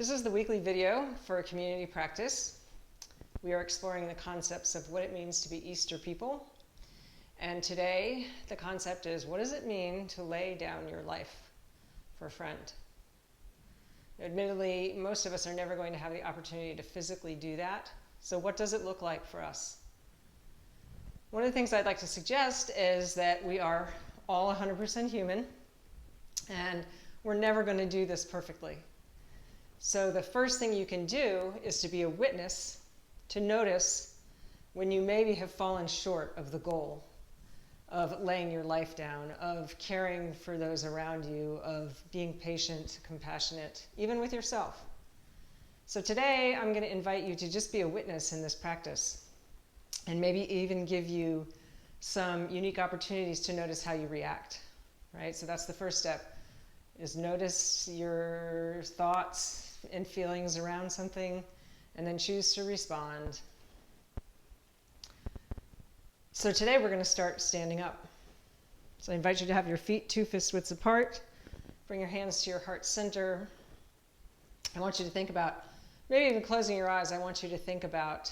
This is the weekly video for a community practice. We are exploring the concepts of what it means to be Easter people. And today, the concept is, what does it mean to lay down your life for a friend? Admittedly, most of us are never going to have the opportunity to physically do that. So what does it look like for us? One of the things I'd like to suggest is that we are all 100% human, and we're never going to do this perfectly. So the first thing you can do is to be a witness, to notice when you maybe have fallen short of the goal of laying your life down, of caring for those around you, of being patient, compassionate, even with yourself. So today I'm going to invite you to just be a witness in this practice, and maybe even give you some unique opportunities to notice how you react, right? So that's the first step, is notice your thoughts and feelings around something, and then choose to respond. So today we're going to start standing up. So I invite you to have your feet 2 fist widths apart. Bring your hands to your heart center. I want you to think about, maybe even closing your eyes, I want you to think about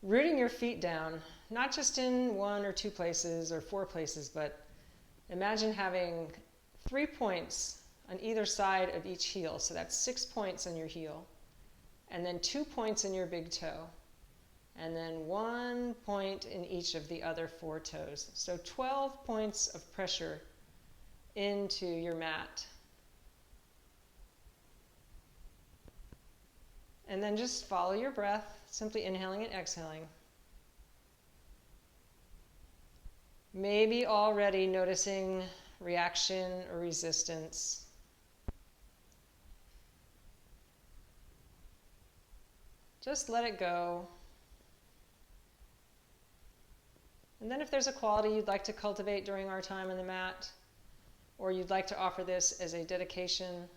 rooting your feet down, not just in 1 or 2 places or 4 places, but imagine having 3 points on either side of each heel. So that's 6 points on your heel, and then 2 points in your big toe, and then 1 point in each of the other 4 toes. So 12 points of pressure into your mat. And then just follow your breath, simply inhaling and exhaling. Maybe already noticing reaction or resistance. Just let it go. And then if there's a quality you'd like to cultivate during our time on the mat, or you'd like to offer this as a dedication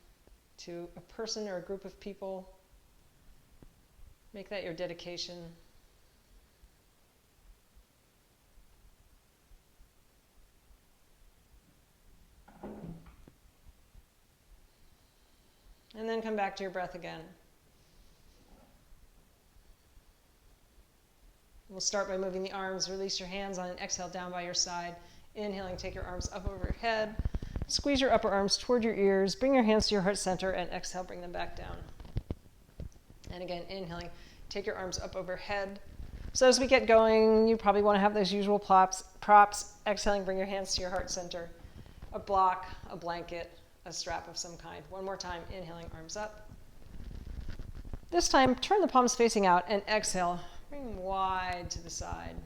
to a person or a group of people, make that your dedication. And then come back to your breath again. We'll start by moving the arms. Release your hands on an exhale down by your side. Inhaling, take your arms up over your head. Squeeze your upper arms toward your ears. Bring your hands to your heart center, and exhale, bring them back down. And again, inhaling, take your arms up overhead. So as we get going, you probably want to have those usual props. Exhaling, bring your hands to your heart center. A block, a blanket, a strap of some kind. One more time, inhaling, arms up. This time, turn the palms facing out and exhale. Bring wide to the side.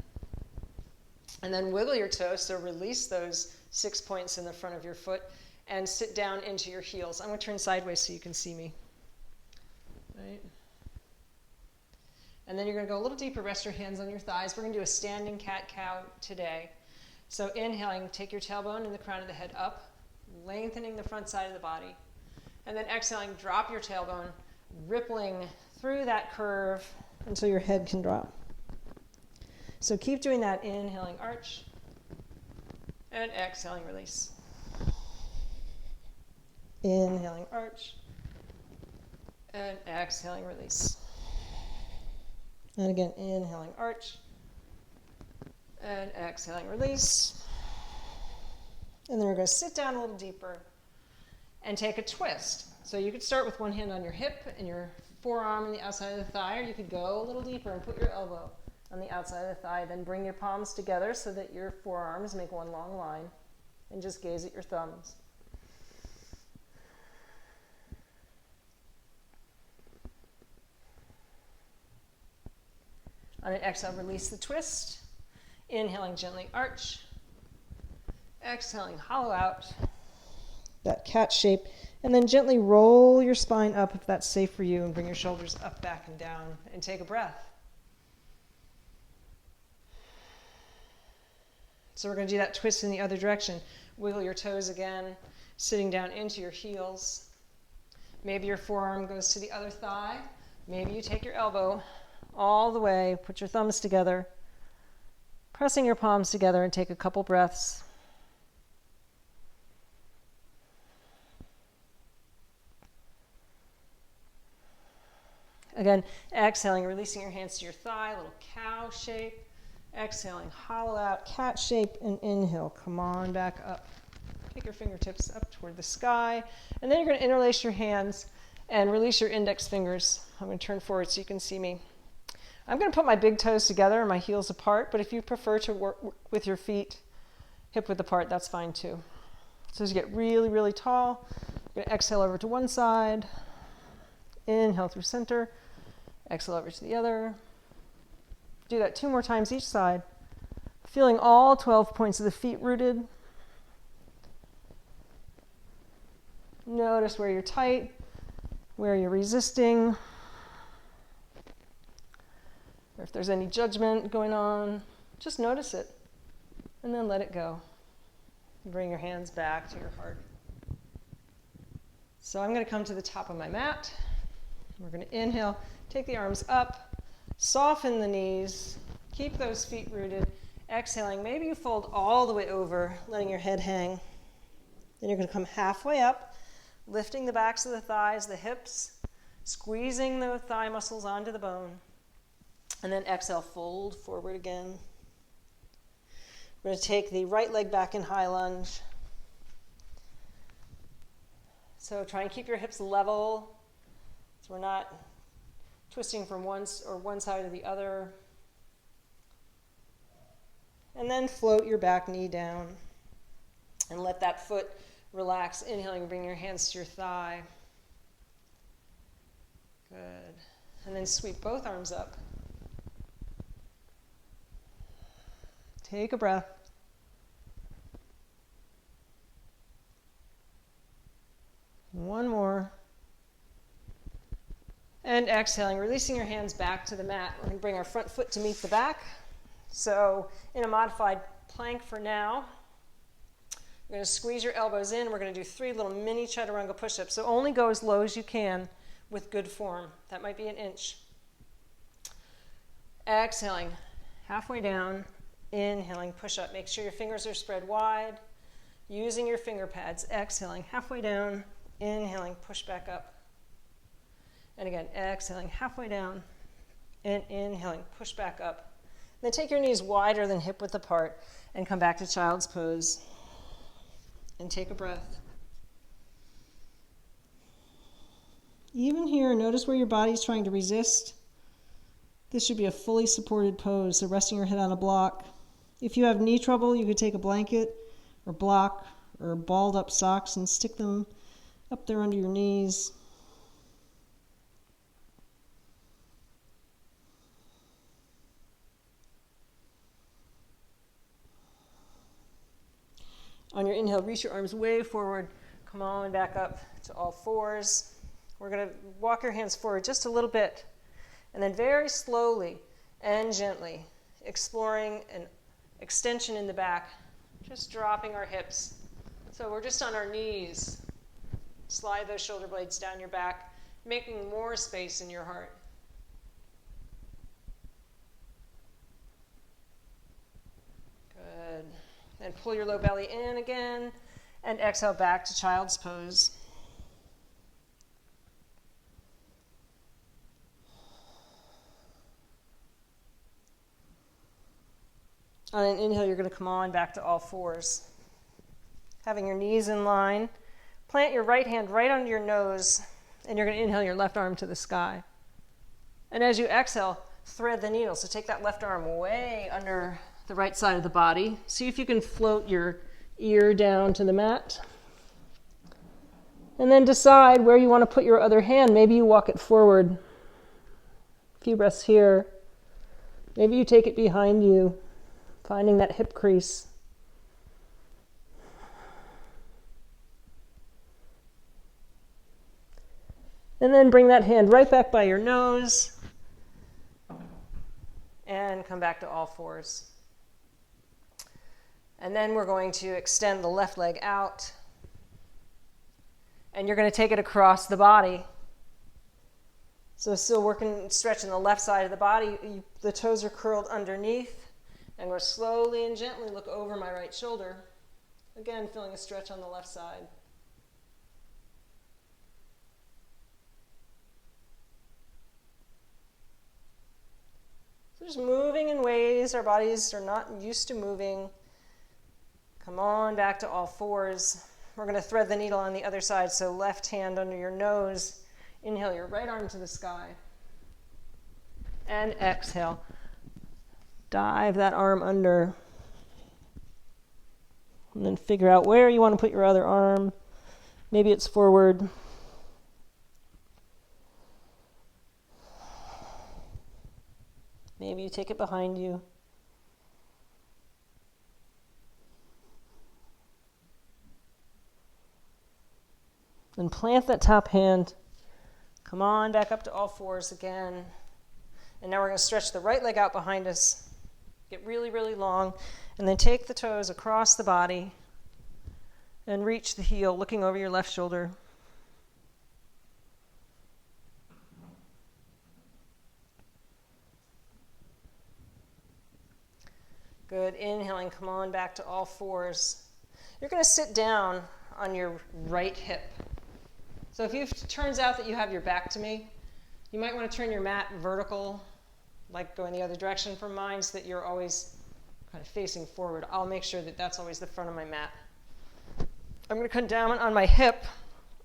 And then wiggle your toes, so release those 6 points in the front of your foot and sit down into your heels. I'm going to turn sideways so you can see me. Right? And then you're going to go a little deeper, rest your hands on your thighs. We're going to do a standing cat-cow today. So inhaling, take your tailbone and the crown of the head up, lengthening the front side of the body. And then exhaling, drop your tailbone, rippling through that curve until your head can drop. So keep doing that, inhaling, arch, and exhaling, release. Inhaling, arch, and exhaling, release. And again, inhaling, arch, and exhaling, release. And then we're going to sit down a little deeper and take a twist. So you could start with one hand on your hip and your forearm on the outside of the thigh, or you could go a little deeper and put your elbow on the outside of the thigh. Then bring your palms together so that your forearms make one long line, and just gaze at your thumbs. On an exhale, release the twist. Inhaling, gently arch. Exhaling, hollow out. That cat shape. And then gently roll your spine up if that's safe for you, and bring your shoulders up, back, and down. And take a breath. So we're going to do that twist in the other direction. Wiggle your toes again, sitting down into your heels. Maybe your forearm goes to the other thigh. Maybe you take your elbow all the way, put your thumbs together, pressing your palms together, and take a couple breaths. Again, exhaling, releasing your hands to your thigh, little cow shape. Exhaling, hollow out, cat shape, and inhale. Come on back up. Take your fingertips up toward the sky. And then you're going to interlace your hands and release your index fingers. I'm going to turn forward so you can see me. I'm going to put my big toes together and my heels apart, but if you prefer to work with your feet hip width apart, that's fine too. So as you get really, really tall, you're going to exhale over to one side. Inhale through center. Exhale over to the other. Do that 2 more times each side. Feeling all 12 points of the feet rooted. Notice where you're tight, where you're resisting, or if there's any judgment going on. Just notice it, and then let it go. Bring your hands back to your heart. So I'm going to come to the top of my mat. We're going to inhale, take the arms up. Soften the knees, keep those feet rooted. Exhaling, maybe you fold all the way over, letting your head hang. Then you're going to come halfway up, lifting the backs of the thighs, the hips, squeezing the thigh muscles onto the bone. And then exhale, fold forward again. We're going to take the right leg back in high lunge. So try and keep your hips level, so we're not twisting from one side to the other. And then float your back knee down and let that foot relax. Inhaling, bring your hands to your thigh. Good. And then sweep both arms up. Take a breath. One more. And exhaling, releasing your hands back to the mat. We're going to bring our front foot to meet the back. So in a modified plank for now, you're going to squeeze your elbows in. We're going to do 3 little mini chaturanga push-ups. So only go as low as you can with good form. That might be an inch. Exhaling, halfway down. Inhaling, push up. Make sure your fingers are spread wide. Using your finger pads. Exhaling, halfway down. Inhaling, push back up. And again, exhaling halfway down and inhaling, push back up. Then take your knees wider than hip width apart and come back to child's pose. And take a breath. Even here, notice where your body's trying to resist. This should be a fully supported pose, so resting your head on a block. If you have knee trouble, you could take a blanket or block or balled up socks and stick them up there under your knees. On your inhale, reach your arms way forward. Come on back up to all fours. We're going to walk your hands forward just a little bit. And then very slowly and gently, exploring an extension in the back, just dropping our hips. So we're just on our knees. Slide those shoulder blades down your back, making more space in your heart. Good. And pull your low belly in again, and exhale back to child's pose. On an inhale, you're going to come on back to all fours. Having your knees in line, plant your right hand right under your nose, and you're going to inhale your left arm to the sky. And as you exhale, thread the needle. So take that left arm way under the right side of the body. See if you can float your ear down to the mat. And then decide where you want to put your other hand. Maybe you walk it forward. A few breaths here. Maybe you take it behind you, finding that hip crease. And then bring that hand right back by your nose and come back to all fours. And then we're going to extend the left leg out. And you're going to take it across the body. So still working, stretching the left side of the body. The toes are curled underneath. And we'll slowly and gently look over my right shoulder. Again, feeling a stretch on the left side. just moving in ways our bodies are not used to moving. Come on back to all fours. We're going to thread the needle on the other side, so left hand under your nose. Inhale your right arm to the sky. And exhale. Dive that arm under. And then figure out where you want to put your other arm. Maybe it's forward. Maybe you take it behind you. And plant that top hand. Come on back up to all fours again. And now we're going to stretch the right leg out behind us. Get really, really long. And then take the toes across the body and reach the heel, looking over your left shoulder. Good. Inhaling, come on back to all fours. You're going to sit down on your right hip. So if it turns out that you have your back to me, you might want to turn your mat vertical, like going the other direction from mine, so that you're always kind of facing forward. I'll make sure that that's always the front of my mat. I'm going to come down on my hip,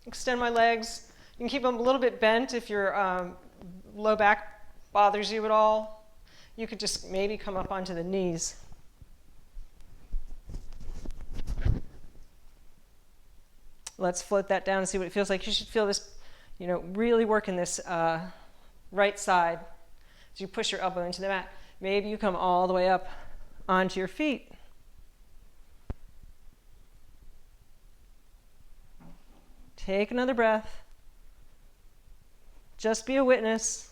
extend my legs. You can keep them a little bit bent if your low back bothers you at all. You could just maybe come up onto the knees. Let's float that down and see what it feels like. You should feel this, really working this right side as you push your elbow into the mat. Maybe you come all the way up onto your feet. Take another breath. Just be a witness.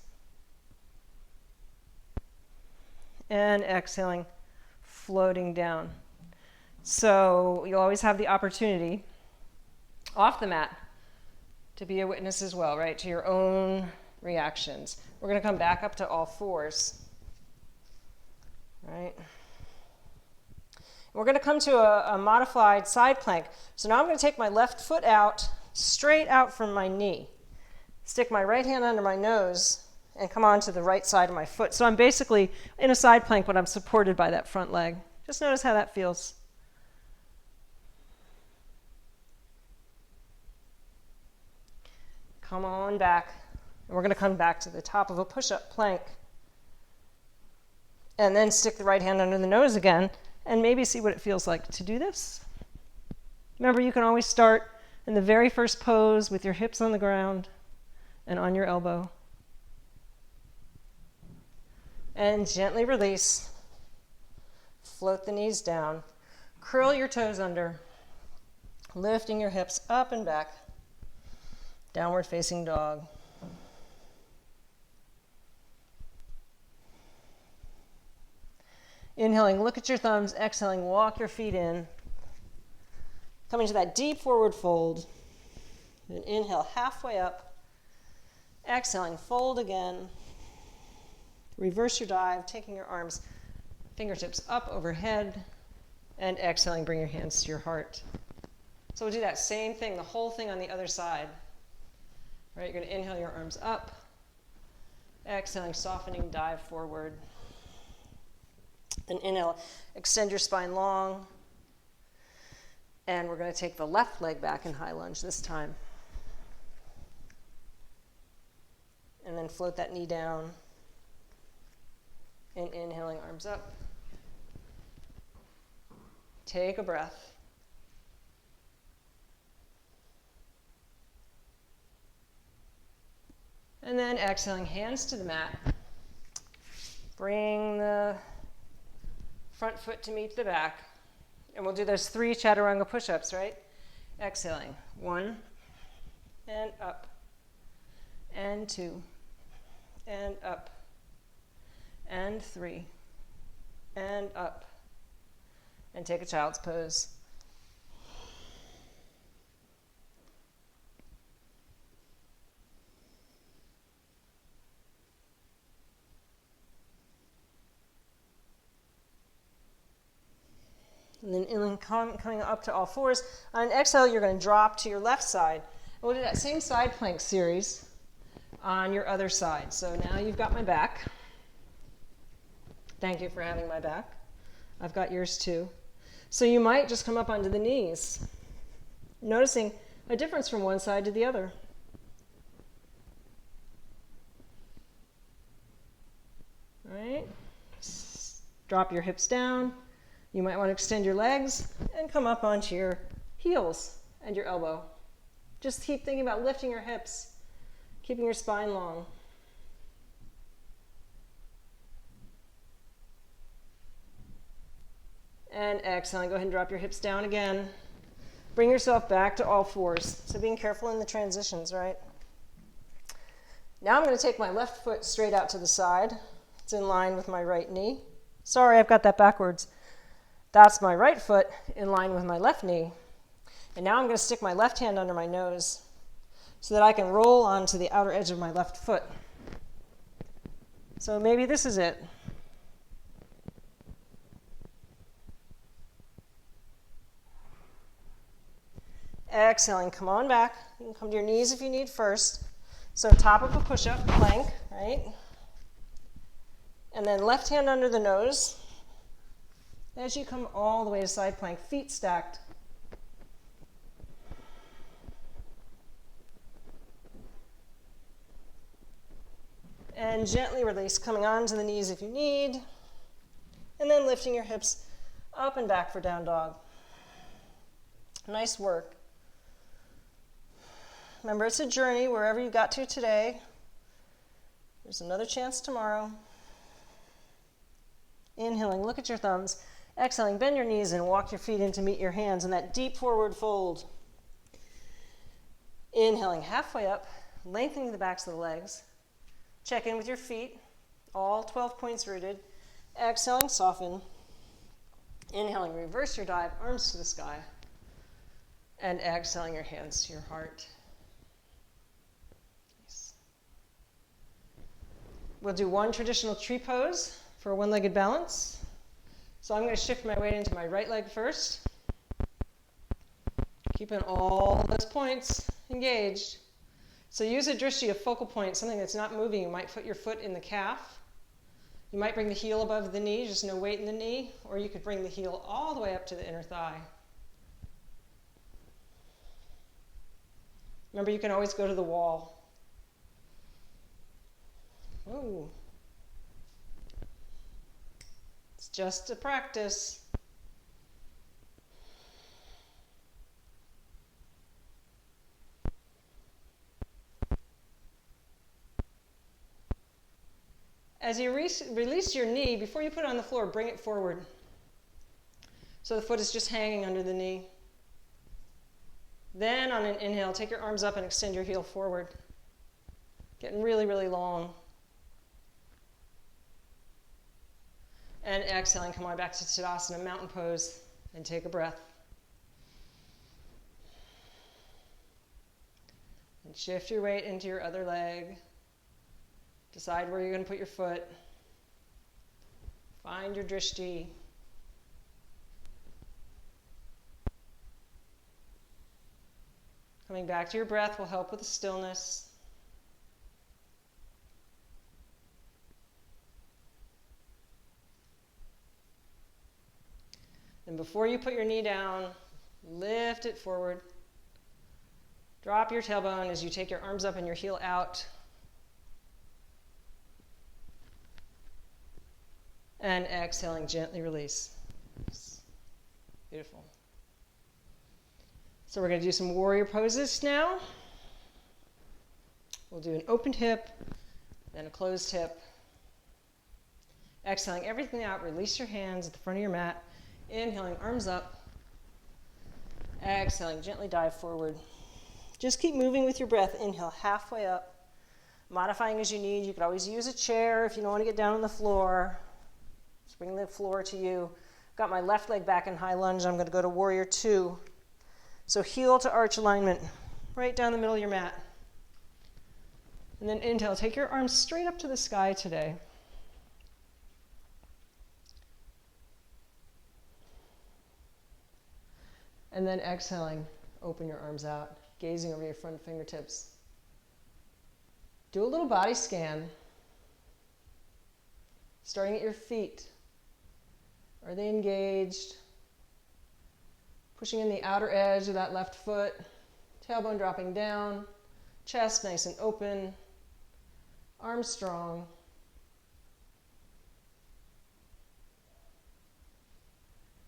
And exhaling, floating down. So you'll always have the opportunity off the mat to be a witness as well, right, to your own reactions. We're going to come back up to all fours, right? We're going to come to a modified side plank. So now I'm going to take my left foot out, straight out from my knee, stick my right hand under my nose, and come onto the right side of my foot. So I'm basically in a side plank, but I'm supported by that front leg. Just notice how that feels. Come on back. And we're going to come back to the top of a push-up plank. And then stick the right hand under the nose again, and maybe see what it feels like to do this. Remember, you can always start in the very first pose with your hips on the ground and on your elbow. And gently release. Float the knees down. Curl your toes under. Lifting your hips up and back. Downward facing dog. Inhaling, look at your thumbs. Exhaling, walk your feet in. Coming to that deep forward fold. And inhale, halfway up. Exhaling, fold again. Reverse your dive, taking your arms, fingertips up overhead. And exhaling, bring your hands to your heart. So we'll do that same thing, the whole thing on the other side. Right, you're going to inhale your arms up. Exhaling, softening, dive forward. Then inhale, extend your spine long. And we're going to take the left leg back in high lunge this time. And then float that knee down. And inhaling, arms up. Take a breath. And then exhaling, hands to the mat. Bring the front foot to meet the back. And we'll do those 3 chaturanga push-ups, right? Exhaling, 1, and up, and 2, and up, and 3, and up. And take a child's pose. And then inhaling, coming up to all fours. On exhale, you're going to drop to your left side. And we'll do that same side plank series on your other side. So now you've got my back. Thank you for having my back. I've got yours too. So you might just come up onto the knees, noticing a difference from one side to the other. All right. Drop your hips down. You might want to extend your legs and come up onto your heels and your elbow. Just keep thinking about lifting your hips, keeping your spine long. And exhaling, go ahead and drop your hips down again. Bring yourself back to all fours. So being careful in the transitions, right? Now I'm going to take my left foot straight out to the side. It's in line with my right knee. Sorry, I've got that backwards. That's my right foot in line with my left knee. And now I'm going to stick my left hand under my nose so that I can roll onto the outer edge of my left foot. So maybe this is it. Exhaling, come on back. You can come to your knees if you need first. So top of a push-up, plank, right? And then left hand under the nose. As you come all the way to side plank, feet stacked. And gently release, coming onto the knees if you need. And then lifting your hips up and back for down dog. Nice work. Remember, it's a journey wherever you got to today. There's another chance tomorrow. Inhaling, look at your thumbs. Exhaling, bend your knees and walk your feet in to meet your hands in that deep forward fold. Inhaling, halfway up, lengthening the backs of the legs. Check in with your feet, all 12 points rooted. Exhaling, soften. Inhaling, reverse your dive, arms to the sky. And exhaling, your hands to your heart. Nice. We'll do one traditional tree pose for a one-legged balance. So I'm going to shift my weight into my right leg first. Keeping all those points engaged. So use a drishti, a focal point, something that's not moving. You might put your foot in the calf. You might bring the heel above the knee, just no weight in the knee, or you could bring the heel all the way up to the inner thigh. Remember, you can always go to the wall. Ooh. It's just a practice. As you release your knee, before you put it on the floor, bring it forward. So the foot is just hanging under the knee. Then on an inhale, take your arms up and extend your heel forward. Getting really, really long. And exhaling, come on back to Tadasana, mountain pose, and take a breath. And shift your weight into your other leg. Decide where you're going to put your foot. Find your drishti. Coming back to your breath will help with the stillness. Then before you put your knee down, lift it forward. Drop your tailbone as you take your arms up and your heel out. And exhaling, gently release. Beautiful. So we're going to do some warrior poses now. We'll do an opened hip, then a closed hip. Exhaling everything out, release your hands at the front of your mat. Inhaling, arms up. Exhaling, gently dive forward. Just keep moving with your breath. Inhale, halfway up. Modifying as you need. You could always use a chair if you don't want to get down on the floor. Just bring the floor to you. Got my left leg back in high lunge. I'm going to go to warrior two. So heel to arch alignment, right down the middle of your mat. And then inhale, take your arms straight up to the sky today. And then exhaling, open your arms out, gazing over your front fingertips. Do a little body scan, starting at your feet. Are they engaged? Pushing in the outer edge of that left foot, tailbone dropping down, chest nice and open, arms strong.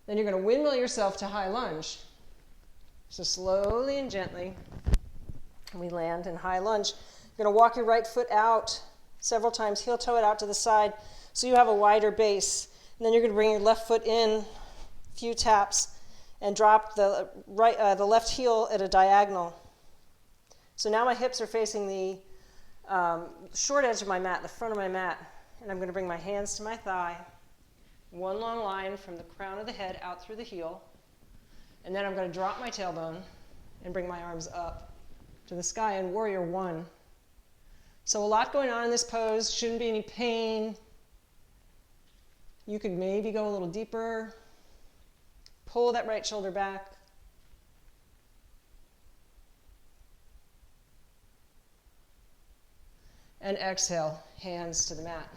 Then you're going to windmill yourself to high lunge. So slowly and gently, we land in high lunge. You're going to walk your right foot out several times, heel toe it out to the side so you have a wider base. And then you're going to bring your left foot in a few taps and drop the left heel at a diagonal. So now my hips are facing the short edge of my mat, the front of my mat, and I'm going to bring my hands to my thigh. One long line from the crown of the head out through the heel. And then I'm going to drop my tailbone and bring my arms up to the sky in warrior one. So a lot going on in this pose, shouldn't be any pain. You could maybe go a little deeper. Pull that right shoulder back. And exhale, hands to the mat.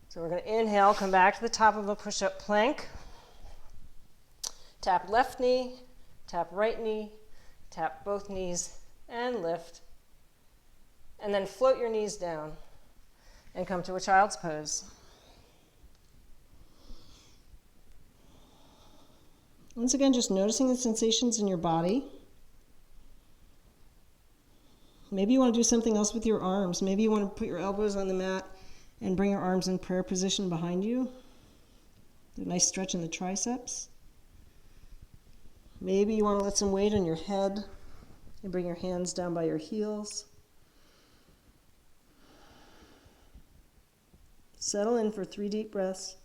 So we're going to inhale, come back to the top of a push-up plank. Tap left knee, tap right knee, tap both knees, and lift. And then float your knees down and come to a child's pose. Once again, just noticing the sensations in your body. Maybe you want to do something else with your arms. Maybe you want to put your elbows on the mat and bring your arms in prayer position behind you. A nice stretch in the triceps. Maybe you want to let some weight on your head and bring your hands down by your heels. Settle in for 3 deep breaths.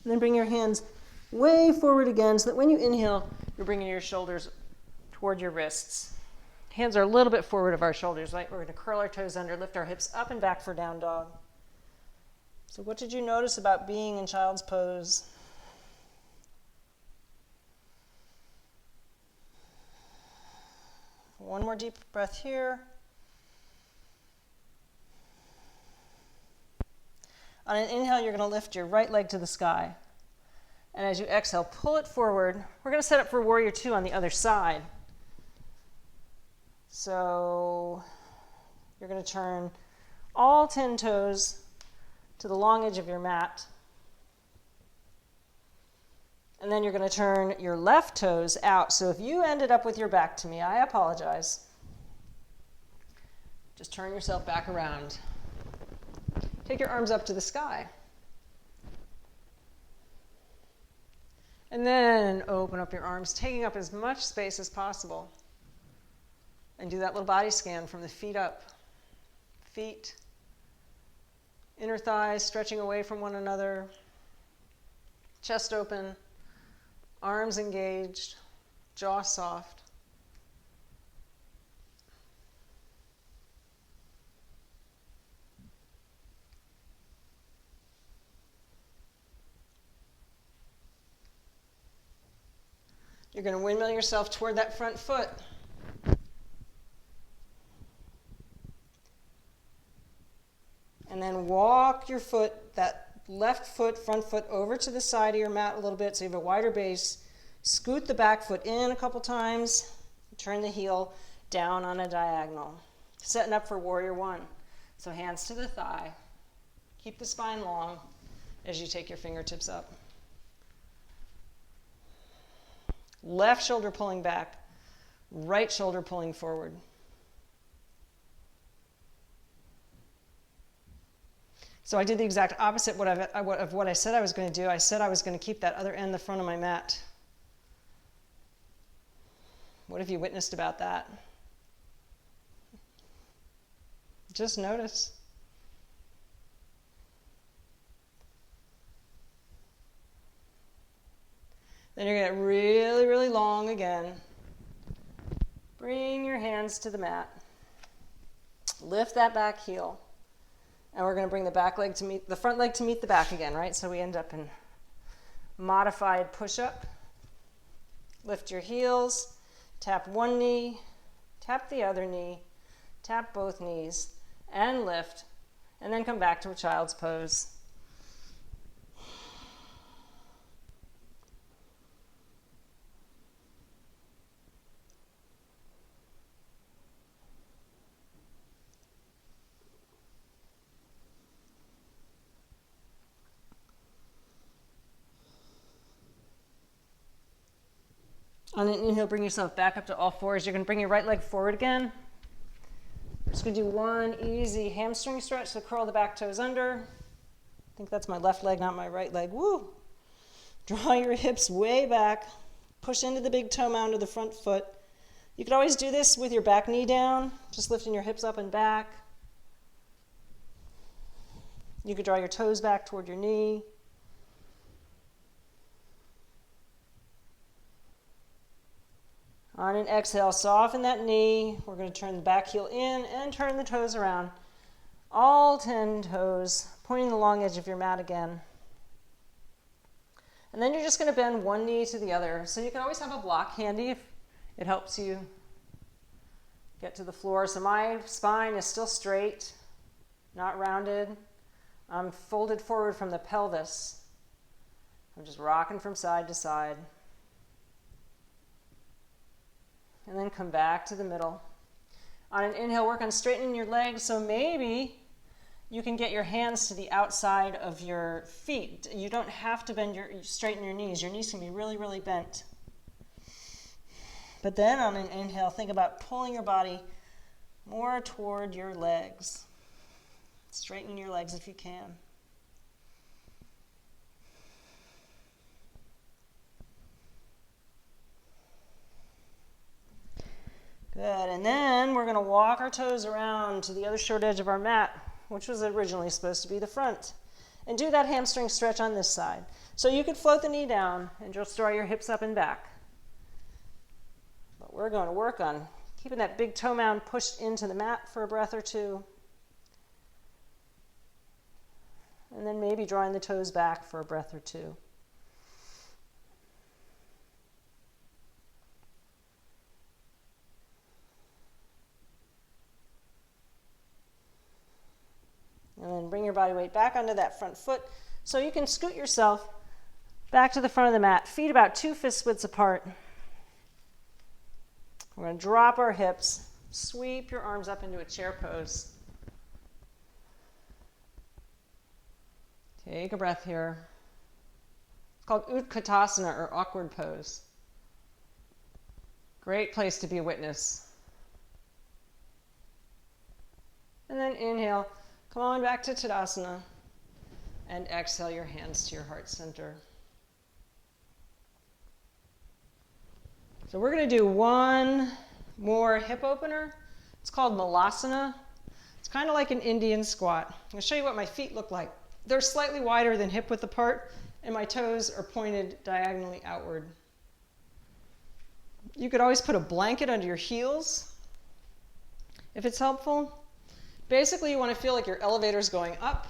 And then bring your hands way forward again so that when you inhale, you're bringing your shoulders toward your wrists. Hands are a little bit forward of our shoulders, right? We're going to curl our toes under, lift our hips up and back for down dog. So what did you notice about being in child's pose? One more deep breath here. On an inhale, you're going to lift your right leg to the sky. And as you exhale, pull it forward. We're going to set up for warrior two on the other side. So you're going to turn all 10 toes to the long edge of your mat. And then you're going to turn your left toes out. So if you ended up with your back to me, I apologize. Just turn yourself back around. Take your arms up to the sky. And then open up your arms, taking up as much space as possible. And do that little body scan from the feet up. Feet, inner thighs stretching away from one another. Chest open, arms engaged, jaw soft. You're going to windmill yourself toward that front foot. And then walk your foot, that left foot, front foot, over to the side of your mat a little bit so you have a wider base. Scoot the back foot in a couple times. Turn the heel down on a diagonal. Setting up for warrior one. So hands to the thigh. Keep the spine long as you take your fingertips up. Left shoulder pulling back, right shoulder pulling forward. So I did the exact opposite of what I said I was going to do. I said I was going to keep that other end, the front of my mat. What have you witnessed about that? Just notice. Then you're going to get really, really long again. Bring your hands to the mat. Lift that back heel. And we're going to bring the back leg to meet, the front leg to meet the back again, right? So we end up in modified push-up. Lift your heels, tap one knee, tap the other knee, tap both knees, and lift, and then come back to a child's pose. On an inhale, bring yourself back up to all fours. You're going to bring your right leg forward again. We're just going to do one easy hamstring stretch, so curl the back toes under. I think that's my left leg, not my right leg. Woo! Draw your hips way back. Push into the big toe mound of the front foot. You could always do this with your back knee down, just lifting your hips up and back. You could draw your toes back toward your knee. On an exhale, soften that knee. We're going to turn the back heel in and turn the toes around. All 10 toes, pointing the long edge of your mat again. And then you're just going to bend one knee to the other. So you can always have a block handy if it helps you get to the floor. So my spine is still straight, not rounded. I'm folded forward from the pelvis. I'm just rocking from side to side. And then come back to the middle. On an inhale, work on straightening your legs, so maybe you can get your hands to the outside of your feet. You don't have to straighten your knees. Your knees can be really, really bent. But then on an inhale, think about pulling your body more toward your legs. Straighten your legs if you can. Good, and then we're going to walk our toes around to the other short edge of our mat, which was originally supposed to be the front. And do that hamstring stretch on this side. So you could float the knee down and just draw your hips up and back. But we're going to work on keeping that big toe mound pushed into the mat for a breath or two. And then maybe drawing the toes back for a breath or two. And then bring your body weight back onto that front foot. So you can scoot yourself back to the front of the mat, feet about 2 fist widths apart. We're going to drop our hips, sweep your arms up into a chair pose. Take a breath here. It's called Utkatasana, or awkward pose. Great place to be a witness. And then inhale. Come on back to Tadasana, and exhale your hands to your heart center. So we're going to do one more hip opener. It's called malasana. It's kind of like an Indian squat. I'm going to show you what my feet look like. They're slightly wider than hip width apart, and my toes are pointed diagonally outward. You could always put a blanket under your heels if it's helpful. Basically, you want to feel like your elevator's going up,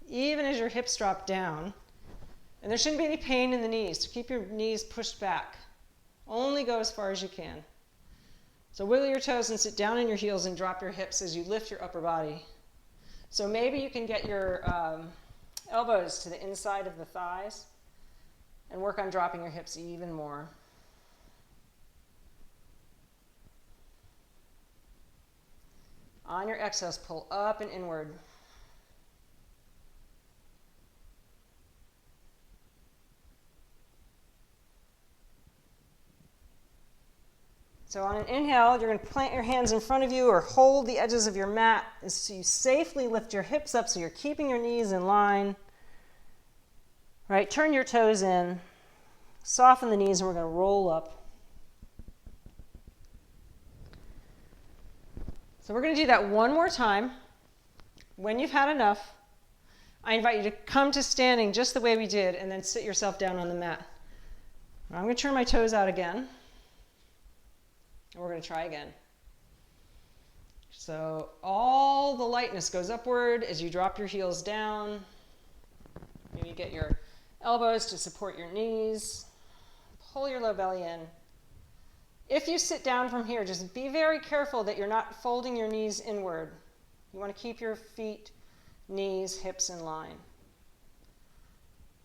even as your hips drop down. And there shouldn't be any pain in the knees, so keep your knees pushed back. Only go as far as you can. So wiggle your toes and sit down on your heels and drop your hips as you lift your upper body. So maybe you can get your elbows to the inside of the thighs and work on dropping your hips even more. On your exhales, pull up and inward. So on an inhale, you're going to plant your hands in front of you or hold the edges of your mat as you safely lift your hips up so you're keeping your knees in line. Right, turn your toes in, soften the knees, and we're going to roll up. So we're going to do that one more time. When you've had enough, I invite you to come to standing just the way we did and then sit yourself down on the mat. I'm going to turn my toes out again. And we're going to try again. So all the lightness goes upward as you drop your heels down. Maybe get your elbows to support your knees. Pull your low belly in. If you sit down from here, just be very careful that you're not folding your knees inward. You want to keep your feet, knees, hips in line.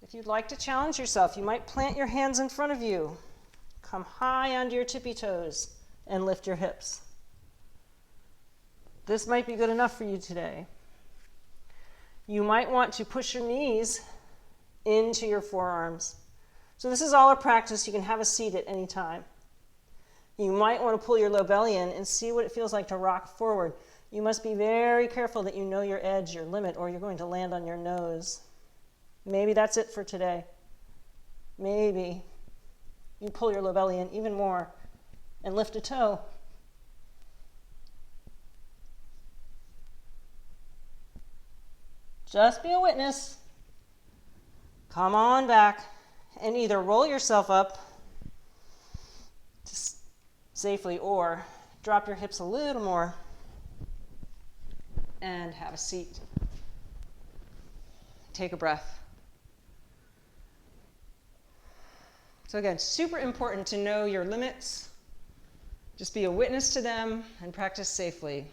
If you'd like to challenge yourself, you might plant your hands in front of you. Come high onto your tippy toes and lift your hips. This might be good enough for you today. You might want to push your knees into your forearms. So this is all a practice. You can have a seat at any time. You might want to pull your low belly in and see what it feels like to rock forward. You must be very careful that you know your edge, your limit, or you're going to land on your nose. Maybe that's it for today. Maybe you pull your low belly in even more and lift a toe. Just be a witness. Come on back and either roll yourself up safely or drop your hips a little more and have a seat. Take a breath. So again, super important to know your limits. Just be a witness to them and practice safely.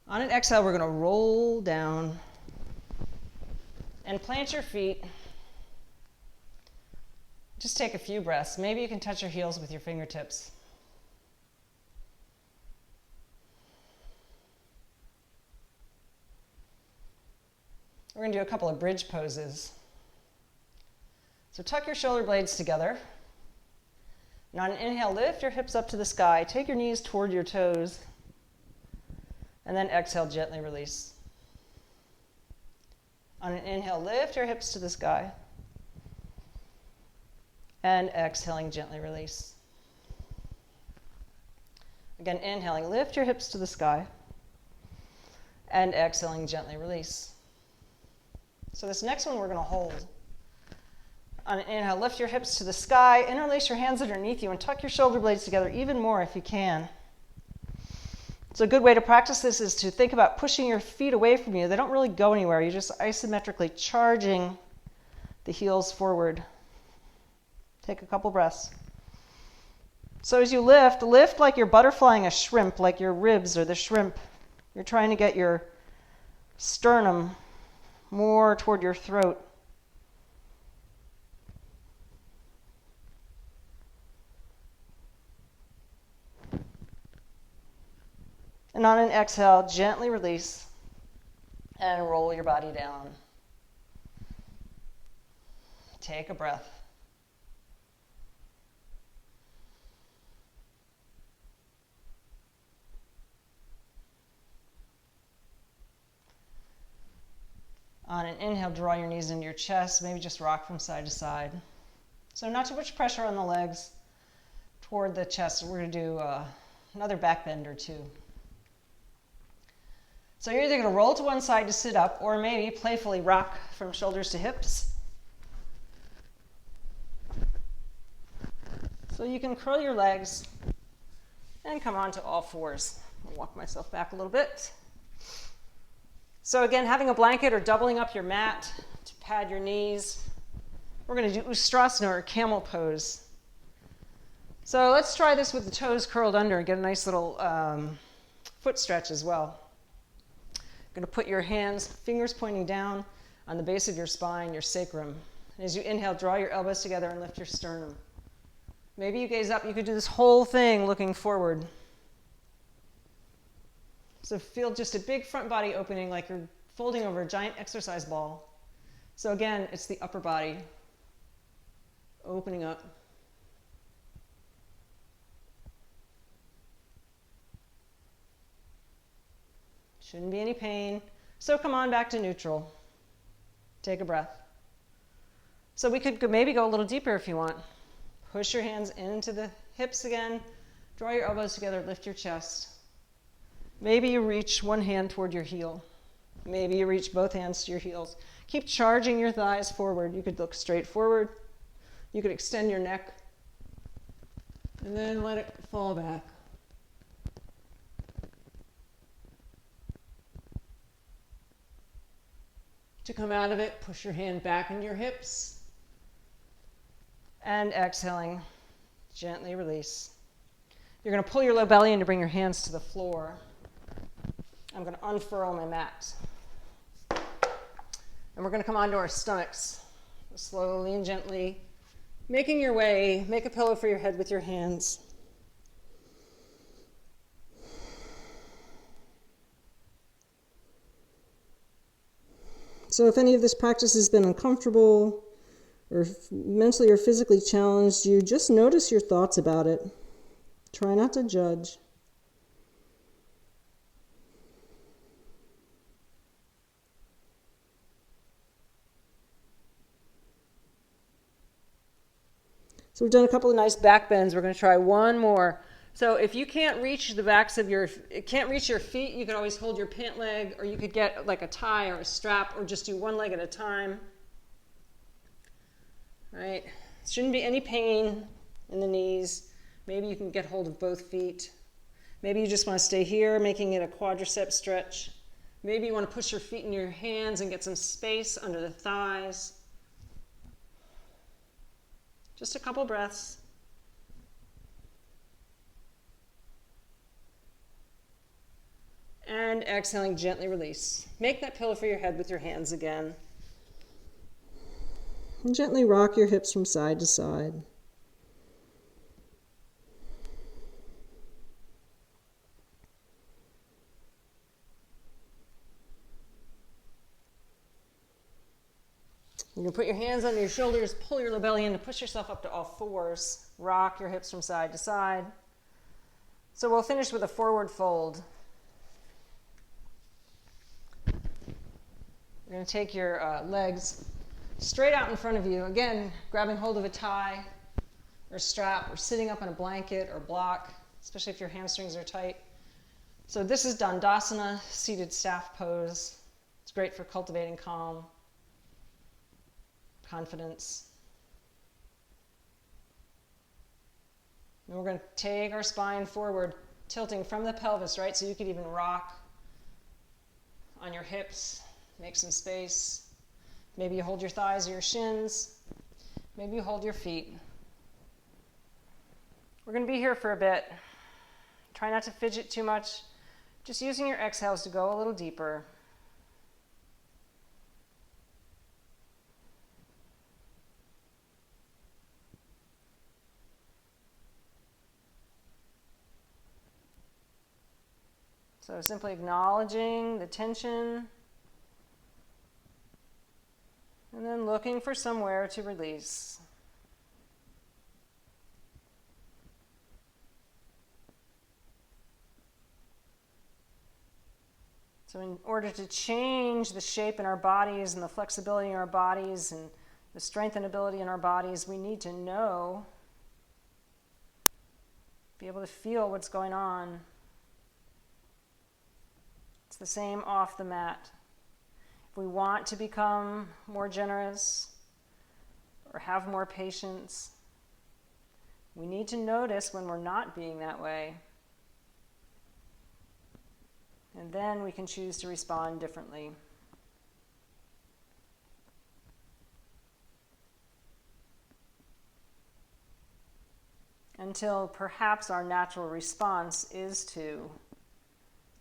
On an exhale, we're going to roll down and plant your feet. Just take a few breaths. Maybe you can touch your heels with your fingertips. We're going to do a couple of bridge poses. So tuck your shoulder blades together. And on an inhale, lift your hips up to the sky. Take your knees toward your toes. And then exhale, gently release. On an inhale, lift your hips to the sky. And exhaling, gently release. Again, inhaling, lift your hips to the sky. And exhaling, gently release. So this next one we're going to hold. On an inhale, lift your hips to the sky, interlace your hands underneath you, and tuck your shoulder blades together even more if you can. So a good way to practice this is to think about pushing your feet away from you. They don't really go anywhere. You're just isometrically charging the heels forward. Take a couple breaths. So as you lift like you're butterflying a shrimp, like your ribs are the shrimp. You're trying to get your sternum more toward your throat. And on an exhale, gently release and roll your body down. Take a breath. On an inhale, draw your knees into your chest, maybe just rock from side to side. So not too much pressure on the legs toward the chest. We're going to do another back bend or two. So you're either going to roll to one side to sit up or maybe playfully rock from shoulders to hips. So you can curl your legs and come onto all fours. I'll walk myself back a little bit. So again, having a blanket or doubling up your mat to pad your knees. We're going to do Ustrasana or camel pose. So let's try this with the toes curled under and get a nice little foot stretch as well. You're going to put your hands, fingers pointing down on the base of your spine, your sacrum. And as you inhale, draw your elbows together and lift your sternum. Maybe you gaze up. You could do this whole thing looking forward. So feel just a big front body opening like you're folding over a giant exercise ball. So again, it's the upper body opening up. Shouldn't be any pain. So come on back to neutral. Take a breath. So we could maybe go a little deeper if you want. Push your hands into the hips again. Draw your elbows together, lift your chest. Maybe you reach one hand toward your heel. Maybe you reach both hands to your heels. Keep charging your thighs forward. You could look straight forward. You could extend your neck. And then let it fall back. To come out of it, push your hand back into your hips. And exhaling, gently release. You're going to pull your low belly in to bring your hands to the floor. I'm going to unfurl my mat. And we're going to come onto our stomachs, slowly and gently, making your way. Make a pillow for your head with your hands. So if any of this practice has been uncomfortable or mentally or physically challenged you, just notice your thoughts about it. Try not to judge. So we've done a couple of nice back bends. We're going to try one more. So if you can't reach the backs of your feet, you could always hold your pant leg, or you could get like a tie or a strap, or just do one leg at a time. Right? Shouldn't be any pain in the knees. Maybe you can get hold of both feet. Maybe you just want to stay here, making it a quadricep stretch. Maybe you want to push your feet in your hands and get some space under the thighs. Just a couple breaths. And exhaling, gently release. Make that pillow for your head with your hands again. And gently rock your hips from side to side. You're going to put your hands under your shoulders, pull your low belly in to push yourself up to all fours. Rock your hips from side to side. So we'll finish with a forward fold. You're going to take your legs straight out in front of you. Again, grabbing hold of a tie or strap or sitting up on a blanket or block, especially if your hamstrings are tight. So this is Dandasana, seated staff pose. It's great for cultivating calm, confidence. And we're going to take our spine forward, tilting from the pelvis, right? So you could even rock on your hips, make some space. Maybe you hold your thighs or your shins. Maybe you hold your feet. We're going to be here for a bit. Try not to fidget too much. Just using your exhales to go a little deeper. So simply acknowledging the tension and then looking for somewhere to release. So in order to change the shape in our bodies and the flexibility in our bodies and the strength and ability in our bodies, we need to know, be able to feel what's going on. It's the same off the mat. If we want to become more generous or have more patience, we need to notice when we're not being that way. And then we can choose to respond differently. Until perhaps our natural response is to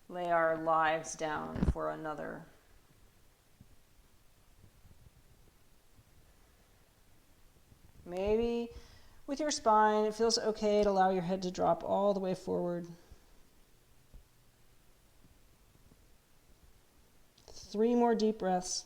lay our lives down for another. Maybe with your spine, it feels okay to allow your head to drop all the way forward. 3 more deep breaths.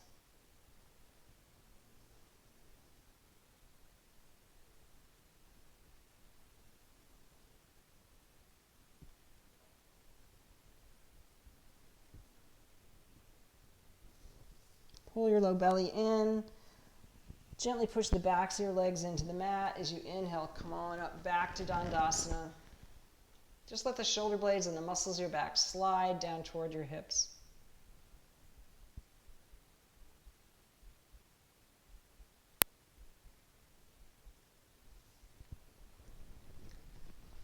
Pull your low belly in. Gently push the backs of your legs into the mat. As you inhale, come on up back to Dandasana. Just let the shoulder blades and the muscles of your back slide down toward your hips.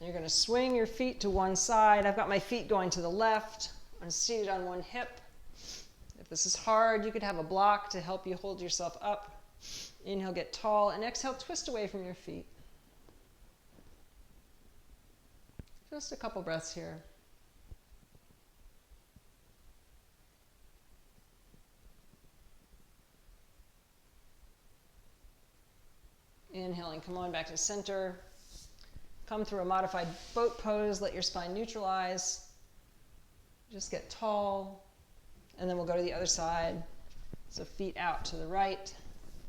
You're going to swing your feet to one side. I've got my feet going to the left. I'm seated on one hip. If If this is hard, you could have a block to help you hold yourself up. Inhale, get tall, and exhale, twist away from your feet. Just a couple breaths here. Inhaling, come on back to center. Come through a modified boat pose, let your spine neutralize. Just get tall, and then we'll go to the other side. So feet out to the right,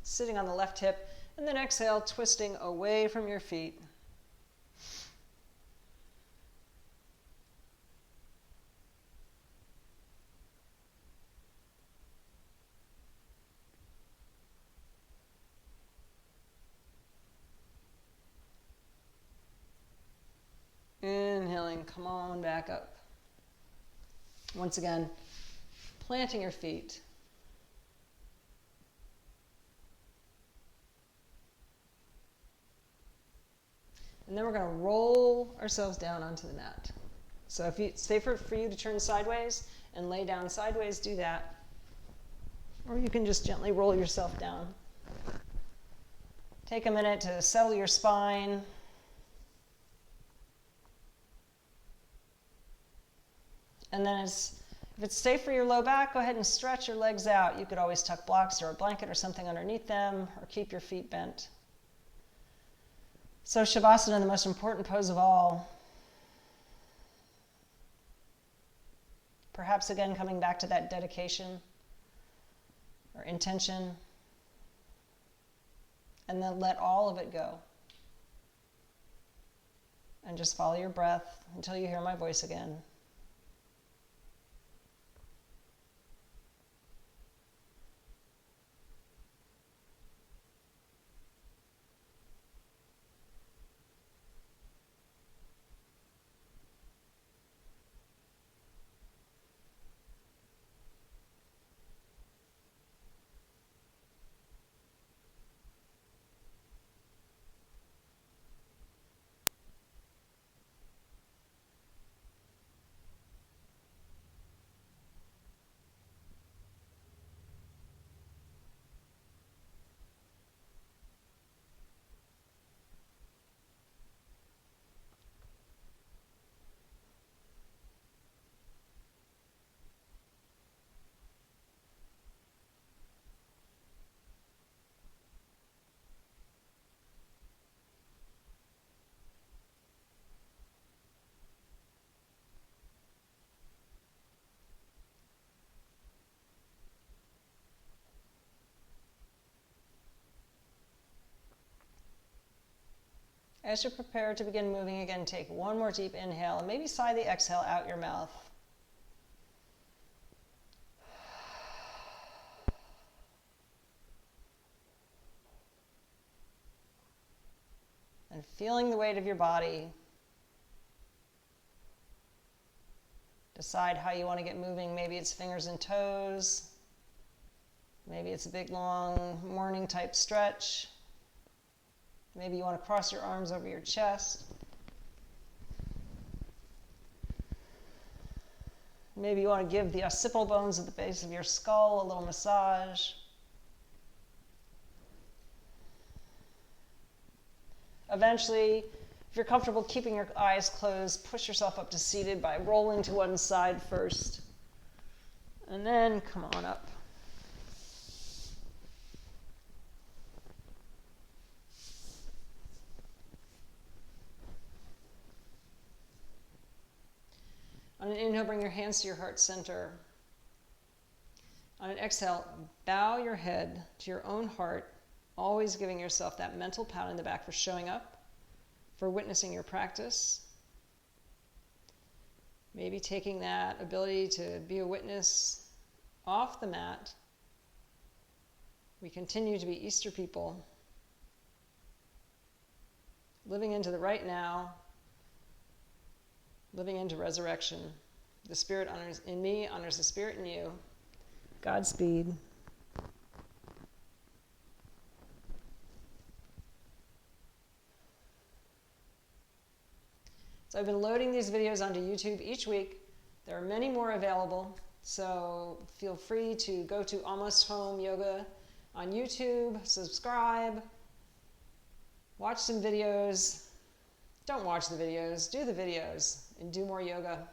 sitting on the left hip, and then exhale, twisting away from your feet. Inhaling, come on back up. Once again, planting your feet. And then we're going to roll ourselves down onto the mat. So if it's safer for you to turn sideways and lay down sideways, do that. Or you can just gently roll yourself down. Take a minute to settle your spine. And then if it's safe for your low back, go ahead and stretch your legs out. You could always tuck blocks or a blanket or something underneath them, or keep your feet bent. So Shavasana, the most important pose of all. Perhaps again coming back to that dedication or intention. And then let all of it go. And just follow your breath until you hear my voice again. As you prepare to begin moving again, take one more deep inhale and maybe sigh the exhale out your mouth. And feeling the weight of your body, decide how you want to get moving. Maybe it's fingers and toes. Maybe it's a big, long morning type stretch. Maybe you want to cross your arms over your chest. Maybe you want to give the occipital bones at the base of your skull a little massage. Eventually, if you're comfortable keeping your eyes closed, push yourself up to seated by rolling to one side first. And then come on up. On an inhale, bring your hands to your heart center. On an exhale, bow your head to your own heart, always giving yourself that mental pat in the back for showing up, for witnessing your practice. Maybe taking that ability to be a witness off the mat. We continue to be Easter people, living into the right now, living into resurrection. The Spirit honors in me, honors the Spirit in you. Godspeed. So I've been loading these videos onto YouTube each week. There are many more available. So feel free to go to Almost Home Yoga on YouTube, subscribe, watch some videos. Don't watch the videos, do the videos, and do more yoga.